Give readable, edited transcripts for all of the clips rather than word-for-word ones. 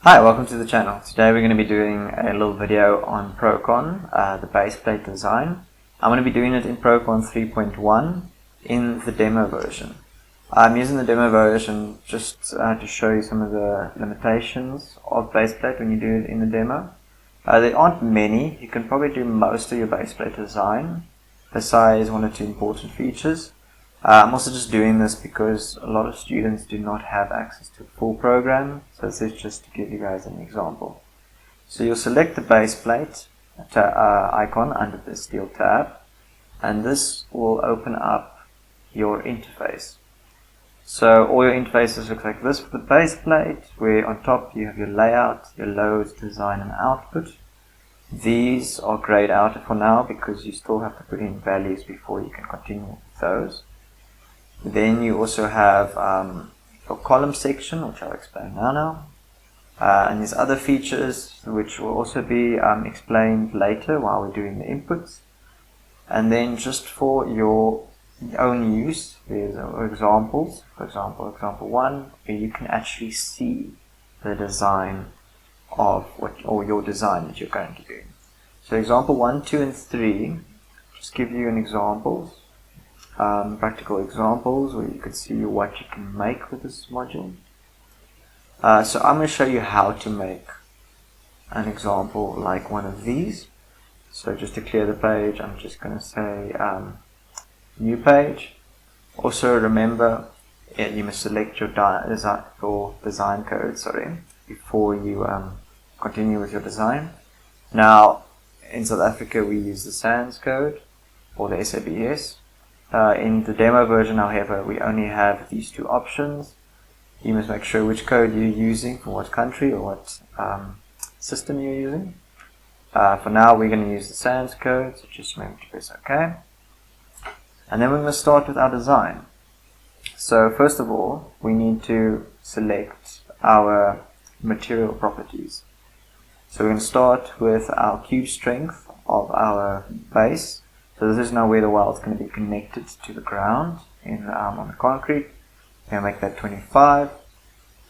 Hi, welcome to the channel. Today we're going to be doing a little video on Prokon, the base plate design. I'm going to be doing it in Prokon 3.1 in the demo version. I'm using the demo version just to show you some of the limitations of base plate when you do it in the demo. There aren't many. You can probably do most of your base plate design besides one or two important features. I'm also just doing this because a lot of students do not have access to a full program, so this is just to give you guys an example. So you'll select the base plate icon under the steel tab, and this will open up your interface. So all your interfaces look like this for the base plate, where on top you have your layout, your load, design and output. These are grayed out for now because you still have to put in values before you can continue with those. Then you also have your column section, which I'll explain now. And there's other features which will also be explained later while we're doing the inputs. And then just for your own use, there's examples. For example, example 1, where you can actually see the design of your design that you're currently doing. So example 1, 2, and 3 just give you an examples. Practical examples where you can see what you can make with this module. So I'm going to show you how to make an example like one of these. So just to clear the page, I'm just going to say new page. Also remember, you must select your design code before you continue with your design. Now in South Africa we use the SANS code or the SABS. In the demo version, however, we only have these two options. You must make sure which code you're using for what country or what system you're using. For now, we're going to use the SANS code, so just remember to press OK. And then we're going to start with our design. So first of all, we need to select our material properties. So we're going to start with our cube strength of our base. So this is now where the weld is going to be connected to the ground on the concrete. We're going to make that 25.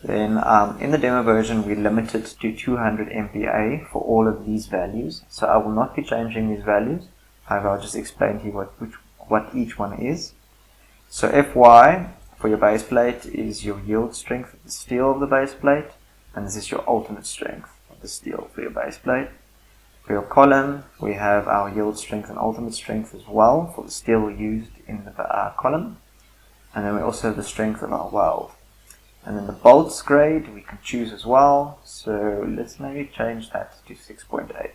Then in the demo version we limit it to 200 MPa for all of these values. So I will not be changing these values. However, I'll just explain to you what each one is. So Fy for your base plate is your yield strength of the steel of the base plate, and this is your ultimate strength of the steel for your base plate. For your column, we have our yield strength and ultimate strength as well for the steel used in the column. And then we also have the strength of our weld. And then the bolts grade we can choose as well. So let's maybe change that to 6.8.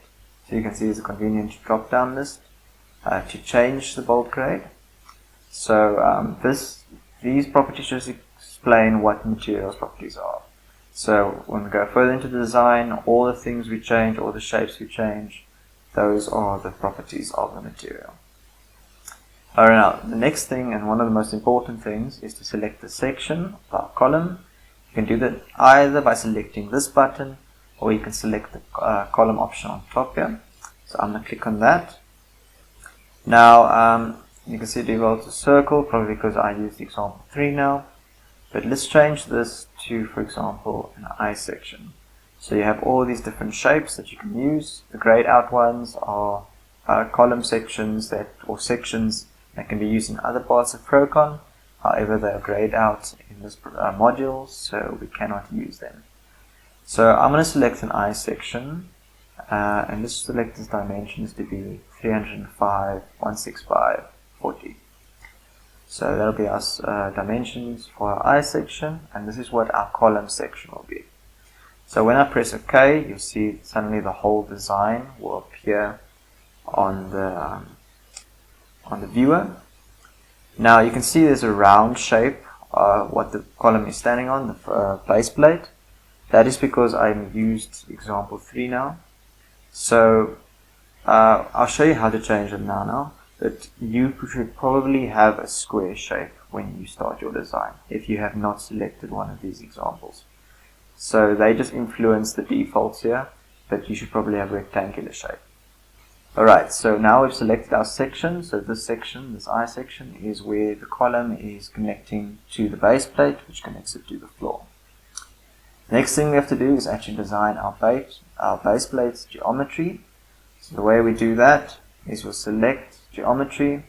So you can see there's a convenient drop down list to change the bolt grade. So these properties just explain what materials properties are. So when we go further into the design, all the things we change, all the shapes we change, those are the properties of the material. Alright, now the next thing, and one of the most important things, is to select the section of our column. You can do that either by selecting this button, or you can select the column option on top here. So I'm going to click on that. Now you can see default to circle, probably because I used example 3 now. But let's change this to, for example, an I section. So you have all these different shapes that you can use. The grayed out ones are column sections or sections that can be used in other parts of Prokon. However, they are grayed out in this module, so we cannot use them. So I'm going to select an I section, and let's select its dimensions to be 305, 165, 40. So that'll be our dimensions for our I section, and this is what our column section will be. So when I press OK, you'll see suddenly the whole design will appear on the viewer. Now you can see there's a round shape, what the column is standing on, the base plate. That is because I used example 3 now. So I'll show you how to change it now. But you should probably have a square shape when you start your design, if you have not selected one of these examples. So they just influence the defaults here, but you should probably have a rectangular shape. Alright, so now we've selected our section. So this section, this I section, is where the column is connecting to the base plate, which connects it to the floor. Next thing we have to do is actually design our base plate's geometry. So the way we do that is we'll select geometry,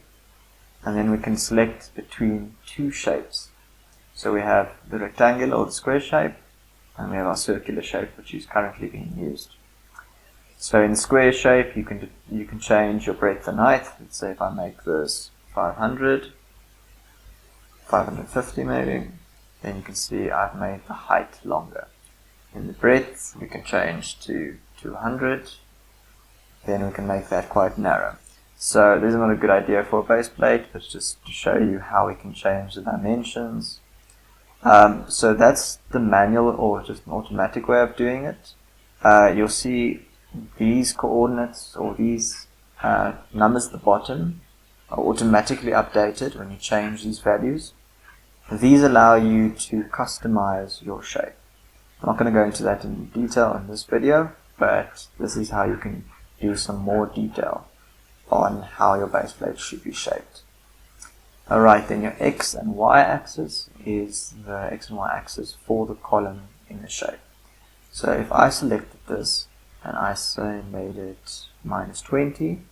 and then we can select between two shapes. So we have the rectangular or the square shape, and we have our circular shape, which is currently being used. So in the square shape, you can change your breadth and height. Let's say if I make this 500, 550 maybe, then you can see I've made the height longer. In the breadth, we can change to 200, then we can make that quite narrow. So this is not a good idea for a base plate, but just to show you how we can change the dimensions. So that's the manual or just an automatic way of doing it. You'll see these coordinates or these numbers at the bottom are automatically updated when you change these values. These allow you to customize your shape. I'm not going to go into that in detail in this video, but this is how you can do some more detail on how your base plate should be shaped. Alright, then your X and Y axis is the X and Y axis for the column in the shape. So if I selected this and I say made it -20,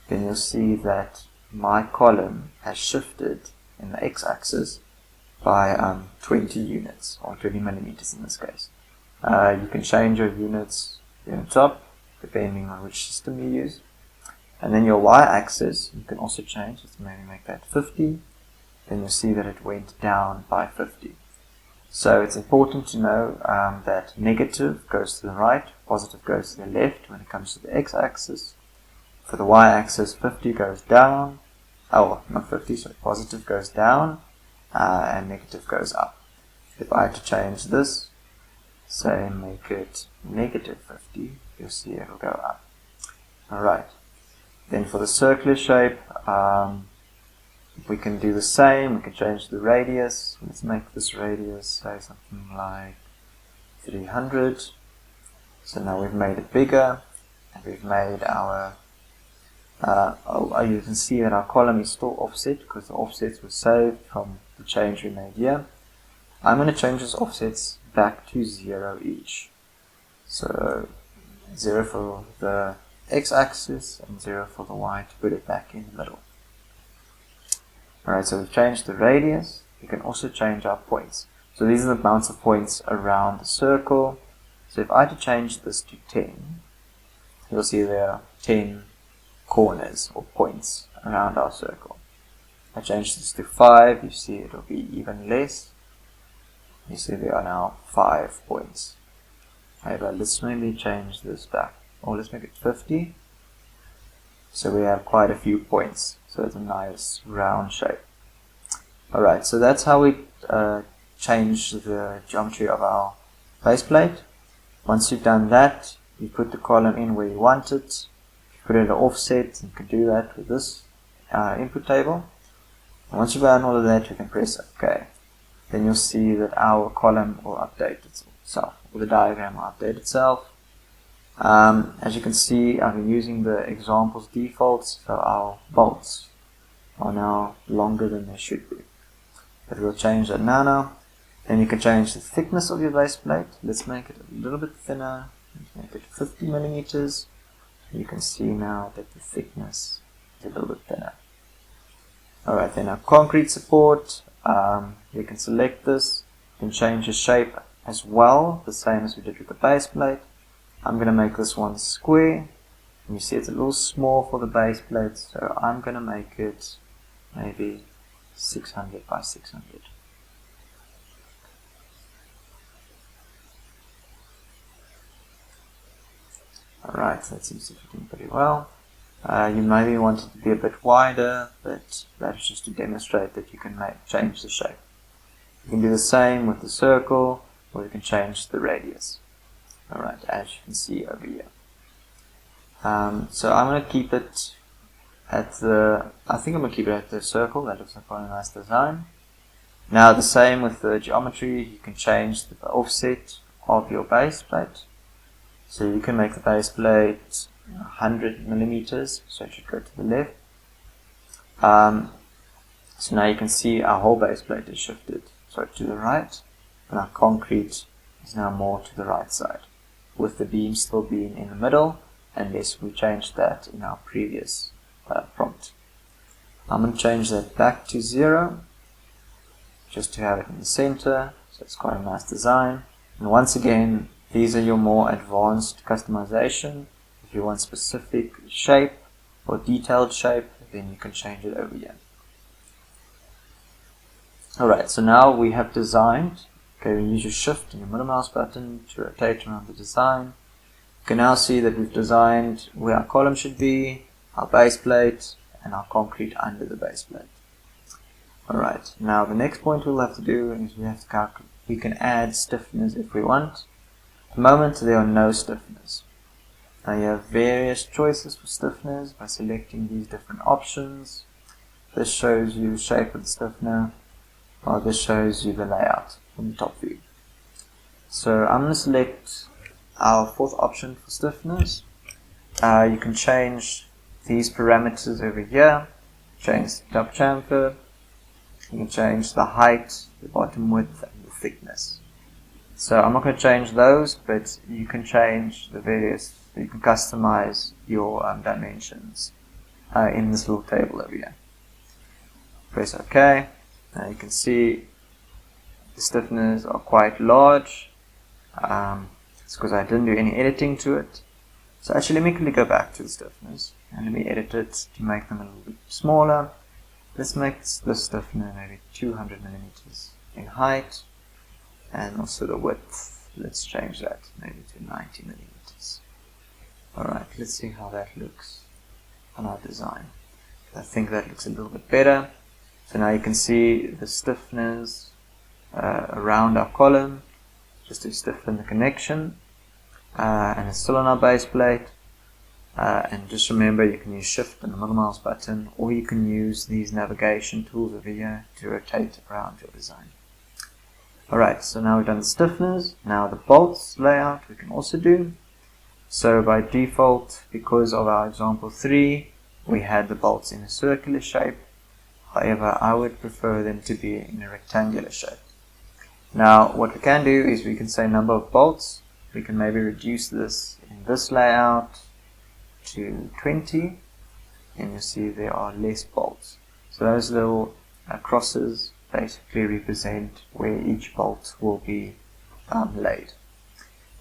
then you'll see that my column has shifted in the X axis by 20 units, or 20 millimeters in this case. You can change your units in the top depending on which system you use. And then your Y-axis, you can also change. Let's maybe make that 50. Then you'll see that it went down by 50. So it's important to know that negative goes to the right, positive goes to the left when it comes to the X-axis. For the Y-axis, 50 goes down. Oh, not 50, sorry, positive goes down and negative goes up. If I had to change this, say make it -50, you'll see it'll go up. Alright. Then for the circular shape, we can do the same. We can change the radius. Let's make this radius, say something like 300. So now we've made it bigger, and we've made our, you can see that our column is still offset because the offsets were saved from the change we made here. I'm going to change those offsets back to 0 each. So 0 for the X-axis and 0 for the Y to put it back in the middle. Alright, so we've changed the radius. We can also change our points. So these are the amounts of points around the circle. So if I had to change this to 10, you'll see there are 10 corners or points around our circle. I change this to 5, you see it will be even less. You see there are now 5 points. However, let's maybe change this back. Or let's make it 50. So we have quite a few points. So it's a nice round shape. Alright, so that's how we change the geometry of our base plate. Once you've done that, you put the column in where you want it. Put it at an offset. You can do that with this input table. And once you've done all of that, you can press OK. Then you'll see that our column will update itself, or the diagram will update itself. As you can see, I've been using the examples defaults, so our bolts are now longer than they should be. But we'll change that now. Then you can change the thickness of your base plate. Let's make it a little bit thinner. Let's make it 50 millimeters. You can see now that the thickness is a little bit thinner. Alright, then our concrete support. We can select this. You can change the shape as well, the same as we did with the base plate. I'm going to make this one square. And you see it's a little small for the base plate, so I'm going to make it maybe 600 by 600. Alright, so that seems to fit in pretty well. You maybe want it to be a bit wider, but that's just to demonstrate that you can change the shape. You can do the same with the circle, or you can change the radius. Alright, as you can see over here. So I'm going to keep it at the, I think I'm going to keep it at the circle. That looks like quite a nice design. Now the same with the geometry, you can change the offset of your base plate. So you can make the base plate 100 millimeters, so it should go to the left. So now you can see our whole base plate is shifted, so to the right, and our concrete is now more to the right side, with the beam still being in the middle, unless we changed that in our previous prompt. I'm going to change that back to 0, just to have it in the center, so it's quite a nice design. And once again, these are your more advanced customization. If you want specific shape or detailed shape, then you can change it over here. Alright, so now we have designed. Okay, we use your shift and your middle mouse button to rotate around the design. You can now see that we've designed where our column should be, our base plate, and our concrete under the base plate. Alright, now the next point we'll have to do is we have to calculate. We can add stiffness if we want. At the moment there are no stiffness. Now you have various choices for stiffness by selecting these different options. This shows you the shape of the stiffener, while this shows you the layout from the top view. So I'm going to select our fourth option for stiffness. You can change these parameters over here. Change the top chamfer. You can change the height, the bottom width, and the thickness. So I'm not going to change those, but you can change the various, you can customize your dimensions in this little table over here. Press OK. Now you can see the stiffeners are quite large. It's because I didn't do any editing to it. So actually let me quickly go back to the stiffeners and let me edit it to make them a little bit smaller. This makes the stiffener maybe 200 millimeters in height, and also the width, let's change that maybe to 90 millimeters. Alright, let's see how that looks on our design. I think that looks a little bit better. So now you can see the stiffeners around our column, just to stiffen the connection, and it's still on our base plate. And just remember, you can use shift and the middle mouse button, or you can use these navigation tools over here to rotate around your design. Alright, so now we've done the stiffeners. Now the bolts layout we can also do. So by default, because of our example 3, we had the bolts in a circular shape. However, I would prefer them to be in a rectangular shape. Now what we can do is we can say number of bolts. We can maybe reduce this in this layout to 20, and you'll see there are less bolts. So those little crosses basically represent where each bolt will be laid.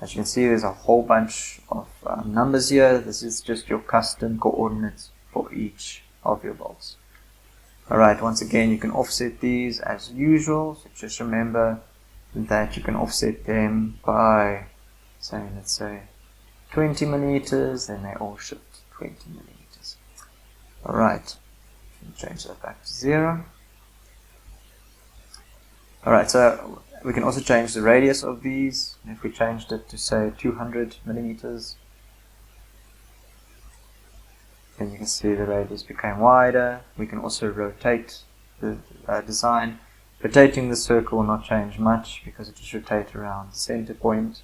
As you can see, there's a whole bunch of numbers here. This is just your custom coordinates for each of your bolts. Alright, once again you can offset these as usual, so just remember that you can offset them by saying, let's say 20 millimeters, then they all shift 20 millimeters. Alright, change that back to 0. Alright, so we can also change the radius of these. If we changed it to say 200 millimeters, then you can see the radius became wider. We can also rotate the design. Rotating the circle will not change much because it just rotates around the center point.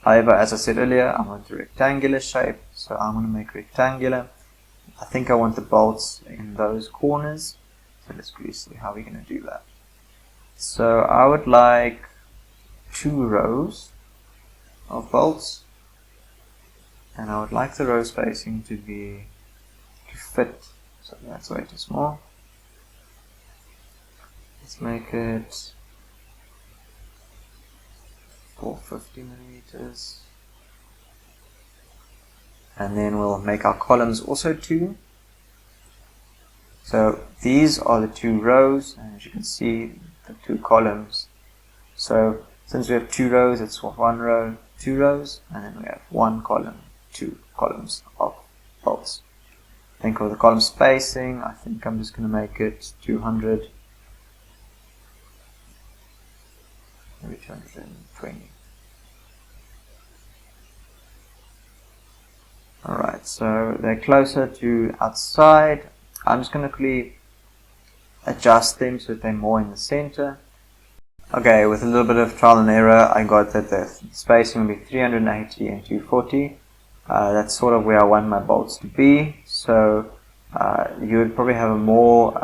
However, as I said earlier, I want a rectangular shape, so I'm going to make rectangular. I think I want the bolts in those corners, so let's quickly see how we're going to do that. So I would like 2 rows of bolts, and I would like the row spacing to fit, so that's way too small. Let's make it 450 millimeters, and then we'll make our columns also 2. So these are the 2 rows, and as you can see, the 2 columns. So since we have 2 rows, it's 1 row, 2 rows, and then we have 1 column, 2 columns of bolts. Think of the column spacing. I think I'm just going to make it 200, maybe 220. Alright, so they're closer to outside. I'm just going to quickly adjust them so that they're more in the center. Okay, with a little bit of trial and error, I got that the spacing will be 380 and 240. That's sort of where I want my bolts to be. So you would probably have a more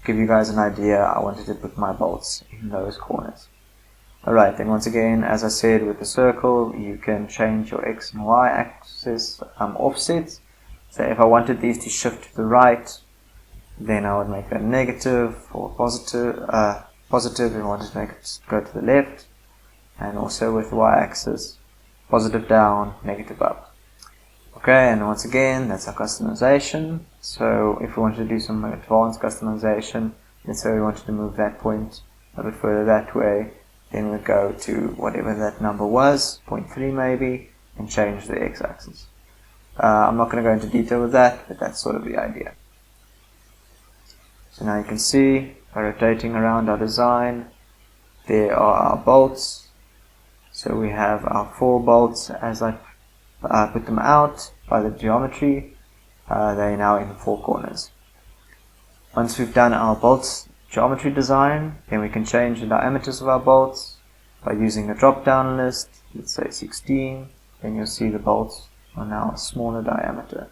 give you guys an idea, I wanted to put my bolts in those corners. Alright, then once again, as I said with the circle, you can change your X and Y axis offsets. So if I wanted these to shift to the right, then I would make that negative, or positive if I wanted to make it go to the left. And also with the Y axis, positive down, negative up. Okay, and once again, that's our customization. So if we wanted to do some advanced customization, let's say we wanted to move that point a bit further that way, then we'd go to whatever that number was, 0.3 maybe, and change the x-axis. I'm not going to go into detail with that, but that's sort of the idea. So now you can see, by rotating around our design, there are our bolts. So we have our 4 bolts as I put them out by the geometry. They're now in the 4 corners. Once we've done our bolts geometry design, then we can change the diameters of our bolts by using a drop down list. Let's say 16, then you'll see the bolts are now a smaller diameter.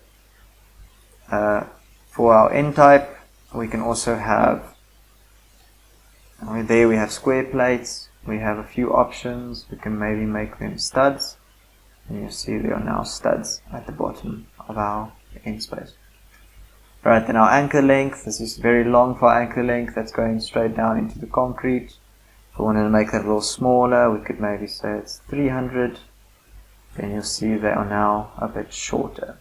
For our end type, we can also have, there we have square plates. We have a few options. We can maybe make them studs, and you'll see there are now studs at the bottom of our end space. Right, then our anchor length, this is very long for anchor length, that's going straight down into the concrete. If we wanted to make that a little smaller, we could maybe say it's 300. Then you'll see they are now a bit shorter.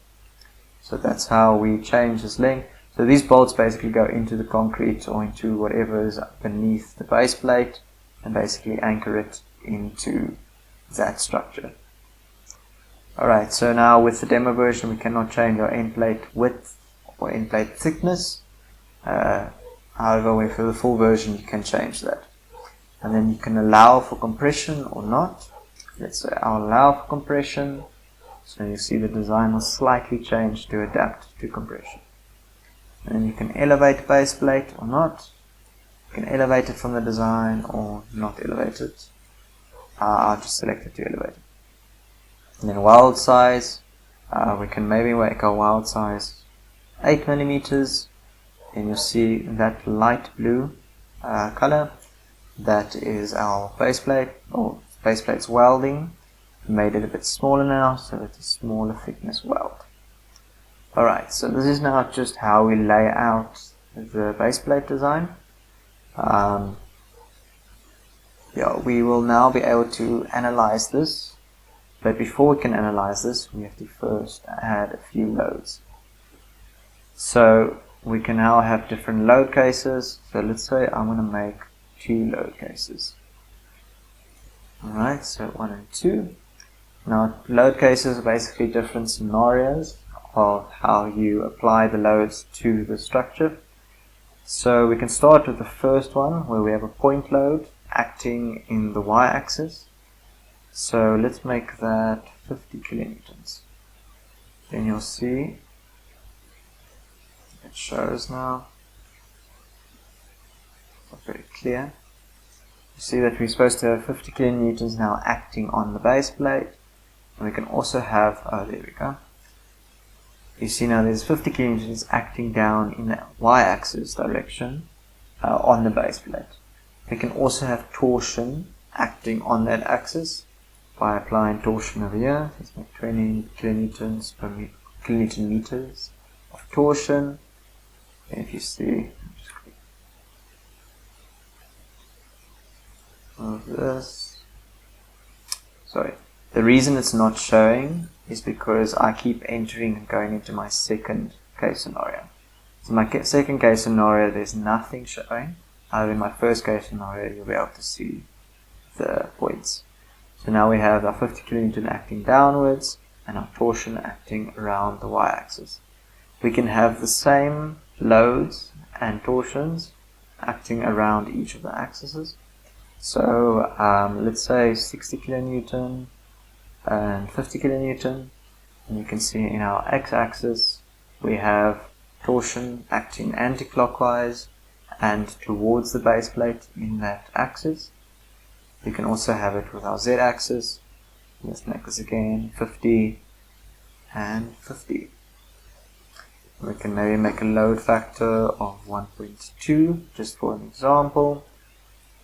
So that's how we change this length. So these bolts basically go into the concrete or into whatever is beneath the base plate and basically anchor it into that structure. Alright, so now with the demo version we cannot change our end plate width or end plate thickness. However, for the full version you can change that. And then you can allow for compression or not. Let's say I'll allow for compression. So you see the design will slightly change to adapt to compression. And then you can elevate base plate or not. You can elevate it from the design or not elevate it. I'll just select it to elevate it. And then weld size, we can maybe make our weld size 8 millimeters. And you'll see that light blue color. That is our base plate, or base plate's welding. We made it a bit smaller now, so it's a smaller thickness weld. Alright, so this is now just how we lay out the base plate design. We will now be able to analyze this, but before we can analyze this, we have to first add a few loads. So we can now have different load cases. So let's say I'm going to make 2 load cases. Alright, so 1 and 2. Now load cases are basically different scenarios of how you apply the loads to the structure. So we can start with the first one where we have a point load acting in the y-axis. So let's make that 50 kilonewtons. Then you'll see it shows now. Not very clear. You see that we're supposed to have 50 kilonewtons now acting on the base plate. And we can also have, there we go. You see now there's 50 kilonewtons acting down in the y-axis direction on the base plate. We can also have torsion acting on that axis by applying torsion over here. Let's make 20 kilonewtons per kilonewton meters of torsion. And if you see, of this. Sorry, the reason it's not showing is because I keep entering and going into my second case scenario. So my second case scenario, there's nothing showing. However, in my first case scenario, you'll be able to see the points. So now we have our 50 kilonewton acting downwards and our torsion acting around the y-axis. We can have the same loads and torsions acting around each of the axes. So let's say 60 kilonewton and 50 kilonewton, and you can see in our x-axis we have torsion acting anti-clockwise and towards the base plate in that axis. You can also have it with our z-axis. Let's make this again 50 and 50. We can maybe make a load factor of 1.2 just for an example.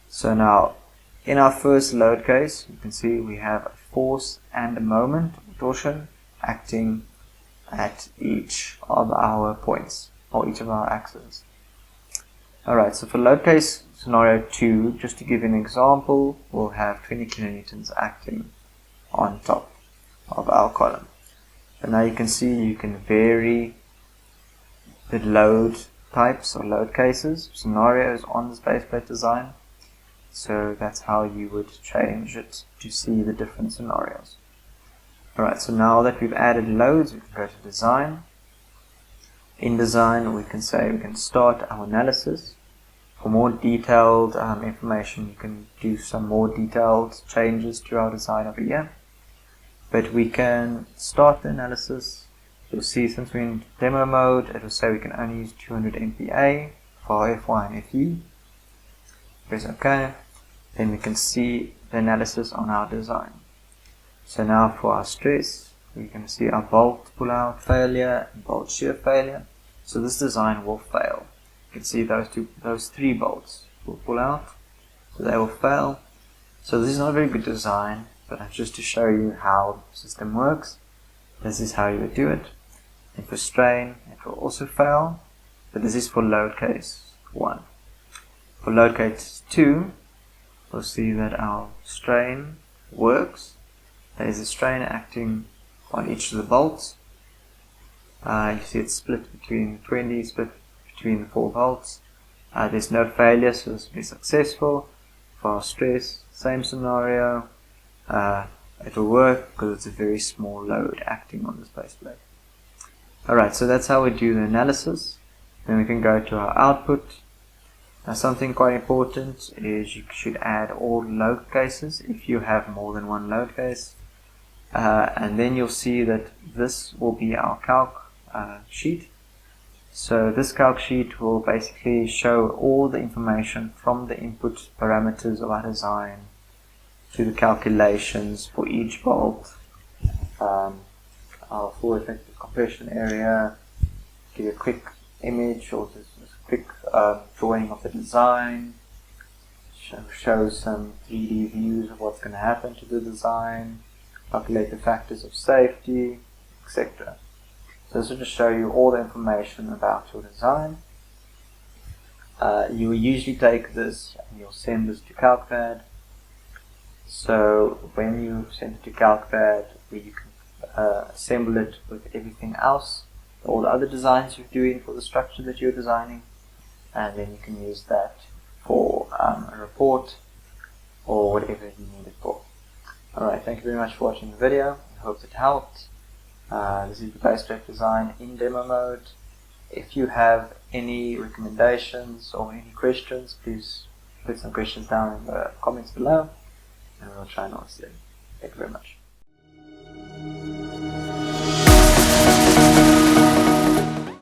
So now in our first load case, you can see we have a force and a moment or torsion acting at each of our points or each of our axes. Alright, so for load case scenario 2, just to give you an example, we'll have 20 kilonewtons acting on top of our column. So now you can see you can vary the load types or load cases, scenarios on this base plate design. So that's how you would change it to see the different scenarios. Alright, so now that we've added loads, we can go to design. In design, we can say we can start our analysis. For more detailed information, you can do some more detailed changes to our design over here. But we can start the analysis. You'll see since we're in demo mode, it will say we can only use 200 MPa for FY and FE. Press OK. Then we can see the analysis on our design. So now for our stress, we can see our bolt pull out failure and bolt shear failure. So this design will fail. You can see those three bolts will pull out, so they will fail. So this is not a very good design, but just to show you how the system works, this is how you would do it. And for strain, it will also fail, but this is for load case 1. For load case 2, we'll see that our strain works. There is a strain acting on each of the bolts. You see it's split between 20, split between the 4 bolts. There's no failure, so this will be successful. For our stress, same scenario. It will work because it's a very small load acting on this base plate. Alright, so that's how we do the analysis. Then we can go to our output. Now something quite important is you should add all load cases if you have more than one load case. And then you'll see that this will be our calc sheet. So this calc sheet will basically show all the information from the input parameters of our design to the calculations for each bolt, our full effective compression area, give you a quick image or just a quick drawing of the design, show some 3D views of what's going to happen to the design, calculate the factors of safety, etc. So this will just show you all the information about your design. You will usually take this and you'll send this to CalcPad. So when you send it to CalcPad, you can assemble it with everything else, all the other designs you're doing for the structure that you're designing, and then you can use that for a report or whatever you need it for. Alright, thank you very much for watching the video. I hope it helped. This is the base plate design in demo mode. If you have any recommendations or any questions, please put some questions down in the comments below and we'll try and answer them. Thank you very much.